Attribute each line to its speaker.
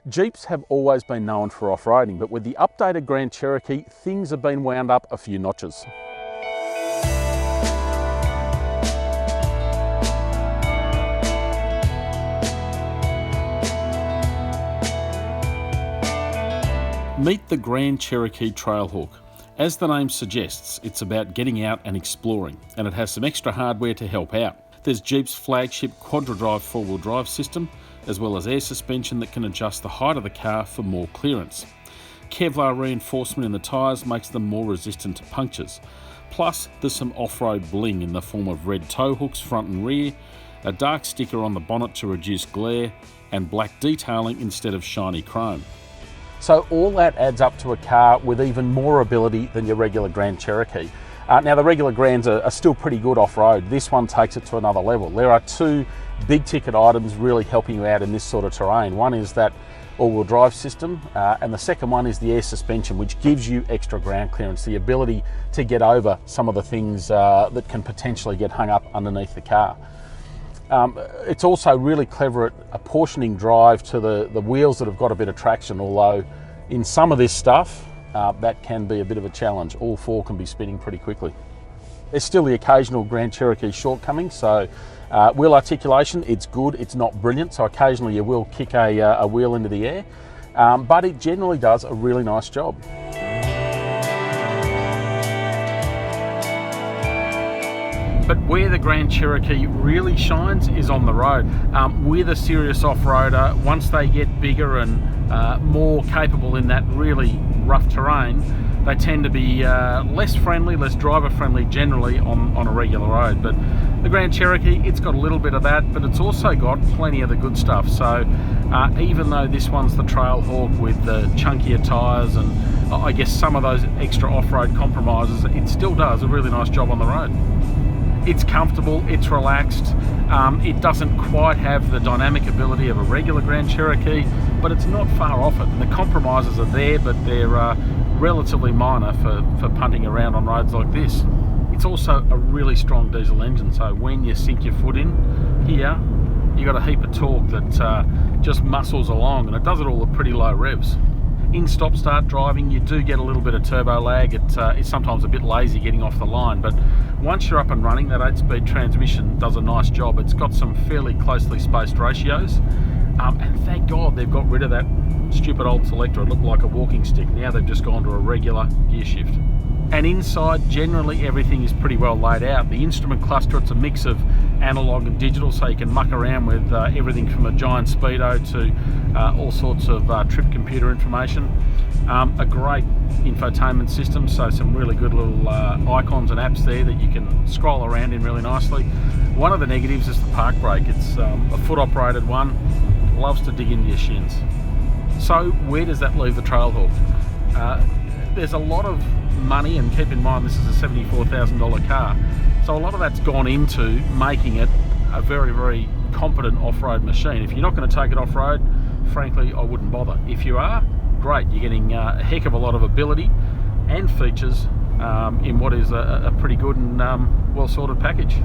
Speaker 1: Jeeps have always been known for off-roading, but with the updated Grand Cherokee, things have been wound up a few notches. Meet the Grand Cherokee Trailhawk. As the name suggests, it's about getting out and exploring, and it has some extra hardware to help out. There's Jeep's flagship quadra-drive four-wheel drive system, as well as air suspension that can adjust the height of the car for more clearance. Kevlar reinforcement in the tyres makes them more resistant to punctures. Plus, there's some off-road bling in the form of red tow hooks front and rear, a dark sticker on the bonnet to reduce glare, and black detailing instead of shiny chrome. So all that adds up to a car with even more ability than your regular Grand Cherokee. Now the regular Grands are still pretty good off-road. This one takes it to another level. There are two big ticket items really helping you out in this sort of terrain. One is that all-wheel drive system, and the second one is the air suspension, which gives you extra ground clearance, the ability to get over some of the things that can potentially get hung up underneath the car. It's also really clever at apportioning drive to the wheels that have got a bit of traction, although in some of this stuff that can be a bit of a challenge. All four can be spinning pretty quickly. There's still the occasional Grand Cherokee shortcoming, so wheel articulation, it's good, it's not brilliant, so occasionally you will kick a wheel into the air, but it generally does a really nice job. But where the Grand Cherokee really shines is on the road. With a serious off-roader, once they get bigger and more capable in that really rough terrain, they tend to be less friendly, less driver friendly generally on a regular road. But the Grand Cherokee, it's got a little bit of that, but it's also got plenty of the good stuff. So even though this one's the Trailhawk with the chunkier tyres and I guess some of those extra off-road compromises, it still does a really nice job on the road. It's comfortable, it's relaxed, it doesn't quite have the dynamic ability of a regular Grand Cherokee, but it's not far off it. And the compromises are there, but they're relatively minor for punting around on roads like this. It's also a really strong diesel engine, so when you sink your foot in here, you got a heap of torque that just muscles along, and it does it all at pretty low revs. In stop-start driving, you do get a little bit of turbo lag. It's sometimes a bit lazy getting off the line, but once you're up and running, that 8-speed transmission does a nice job. It's got some fairly closely spaced ratios, and thank God they've got rid of that stupid old selector. It looked like a walking stick. Now they've just gone to a regular gear shift. And inside, generally everything is pretty well laid out. The instrument cluster, it's a mix of analog and digital, so you can muck around with everything from a giant speedo to all sorts of trip computer information. A great infotainment system, so some really good little icons and apps there that you can scroll around in really nicely. One of the negatives is the park brake. It's a foot operated one, loves to dig into your shins. So where does that leave the Trailhawk? There's a lot of money, and keep in mind this is a $74,000 car, so a lot of that's gone into making it a very, very competent off-road machine. If you're not going to take it off-road, frankly, I wouldn't bother. If you are, great, you're getting a heck of a lot of ability and features in what is a pretty good and well sorted package.